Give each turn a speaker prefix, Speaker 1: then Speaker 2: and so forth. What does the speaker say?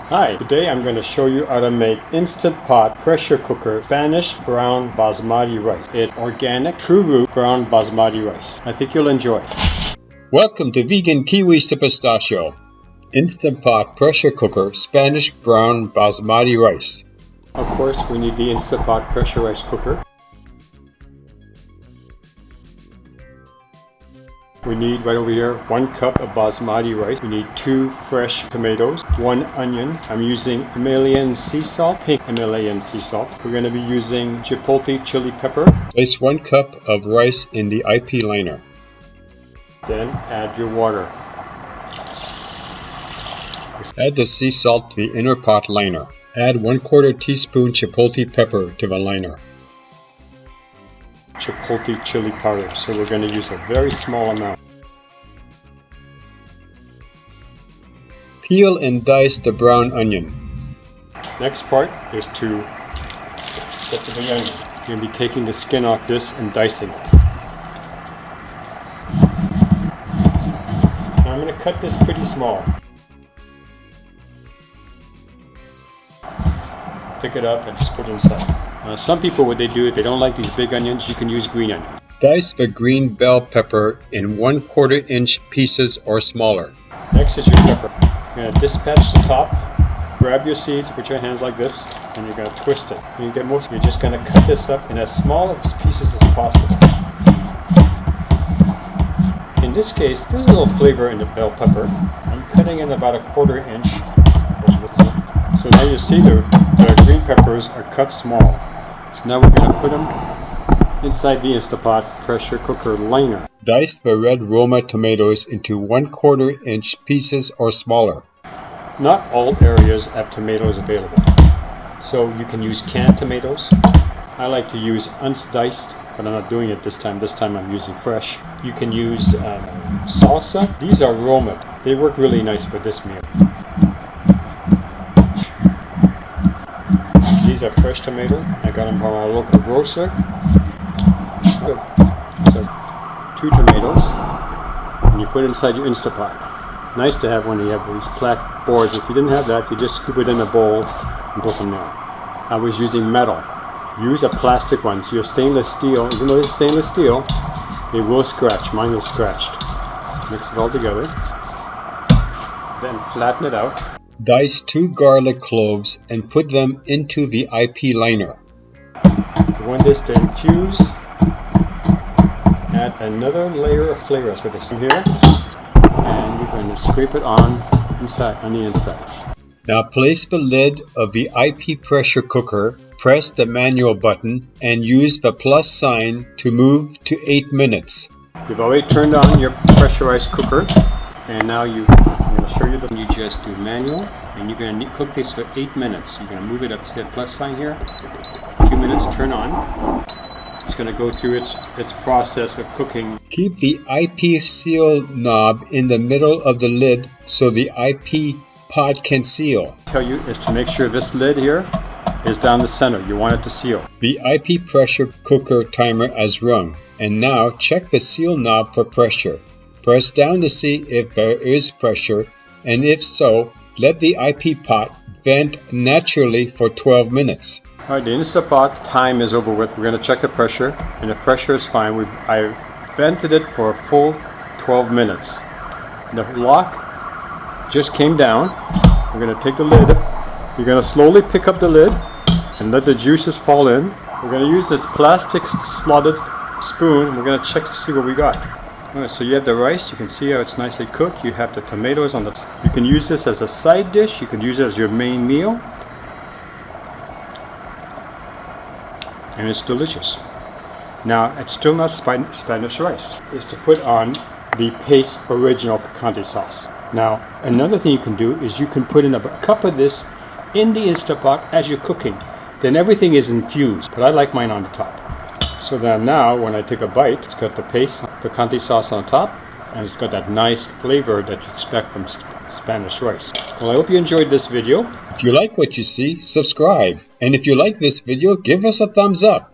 Speaker 1: Hi, today I'm going to show you how to make Instant Pot Pressure Cooker Spanish Brown Basmati Rice. It's organic, true root brown basmati rice. I think you'll enjoy it.
Speaker 2: Welcome to Vegan Kiwis to Pistachio. Instant Pot Pressure Cooker Spanish Brown Basmati Rice.
Speaker 1: Of course, we need the Instant Pot Pressure Rice Cooker. We need right over here 1 cup of basmati rice. We need 2 fresh tomatoes, 1 onion. I'm using Himalayan Sea Salt, pink Himalayan Sea Salt. We're going to be using Chipotle chili pepper.
Speaker 2: Place 1 cup of rice in the IP liner.
Speaker 1: Then add your water.
Speaker 2: Add the sea salt to the inner pot liner. Add 1/4 teaspoon Chipotle pepper to the liner.
Speaker 1: Chipotle chili powder, so we're going to use a very small amount.
Speaker 2: Peel and dice the brown onion.
Speaker 1: Next part is to get to the onion. You're going to be taking the skin off this and dicing it. Now I'm going to cut this pretty small. Pick it up and just put it inside. Some people, what they do, if they don't like these big onions, you can use green onion.
Speaker 2: Dice the green bell pepper in 1/4 inch pieces or smaller.
Speaker 1: Next is your pepper. You're going to dispatch the top, grab your seeds, put your hands like this, and you're going to twist it. You're just going to cut this up in as small pieces as possible. In this case, there's a little flavor in the bell pepper. I'm cutting in about 1/4 inch. So now you see the green peppers are cut small. So now we're going to put them inside the Instant Pot Pressure Cooker liner.
Speaker 2: Dice the red Roma tomatoes into 1/4 inch pieces or smaller.
Speaker 1: Not all areas have tomatoes available, so you can use canned tomatoes. I like to use undiced, but I'm not doing it this time. This time I'm using fresh. You can use salsa. These are Roma. They work really nice for this meal. These are fresh tomatoes. I got them from our local grocer. So 2 tomatoes, and you put it inside your Instant Pot. Nice to have when you have these flat boards. If you didn't have that, you just scoop it in a bowl and go from there. I was using metal. Use a plastic one. So your stainless steel, even though it's stainless steel, they will scratch. Mine is scratched. Mix it all together. Then flatten it out.
Speaker 2: Dice 2 garlic cloves and put them into the IP liner.
Speaker 1: You want this to infuse. Add another layer of flavor. So this here, and you're going to scrape it on the inside.
Speaker 2: Now place the lid of the IP pressure cooker, press the manual button, and use the plus sign to move to 8 minutes.
Speaker 1: You've already turned on your pressurized cooker, and now I'm going to show you you just do manual, and you're going to cook this for 8 minutes. You're going to move it up, see the plus sign here, 2 minutes, turn on. It's going to go through its process of cooking.
Speaker 2: Keep the IP seal knob in the middle of the lid so the IP pot can seal.
Speaker 1: Tell you is to make sure this lid here is down the center. You want it to seal.
Speaker 2: The IP pressure cooker timer as rung, and now check the seal knob for pressure. Press down to see if there is pressure, and if so, let the IP pot vent naturally for 12 minutes.
Speaker 1: Alright, the Instant Pot time is over with. We're going to check the pressure, and the pressure is fine. I vented it for a full 12 minutes. The lock just came down. We're going to take the lid. You're going to slowly pick up the lid and let the juices fall in. We're going to use this plastic slotted spoon, and we're going to check to see what we got. Alright, so you have the rice. You can see how it's nicely cooked. You have the tomatoes on the. You can use this as a side dish. You can use it as your main meal. And it's delicious. Now, it's still not Spanish rice. It's to put on the Pace Original Picante sauce. Now, another thing you can do is you can put in a cup of this in the Instant Pot as you're cooking. Then everything is infused, but I like mine on the top. So then now, when I take a bite, it's got the Pace Picante sauce on top, and it's got that nice flavor that you expect from Spanish rice. Well, I hope you enjoyed this video.
Speaker 2: If you like what you see, subscribe. And if you like this video, give us a thumbs up.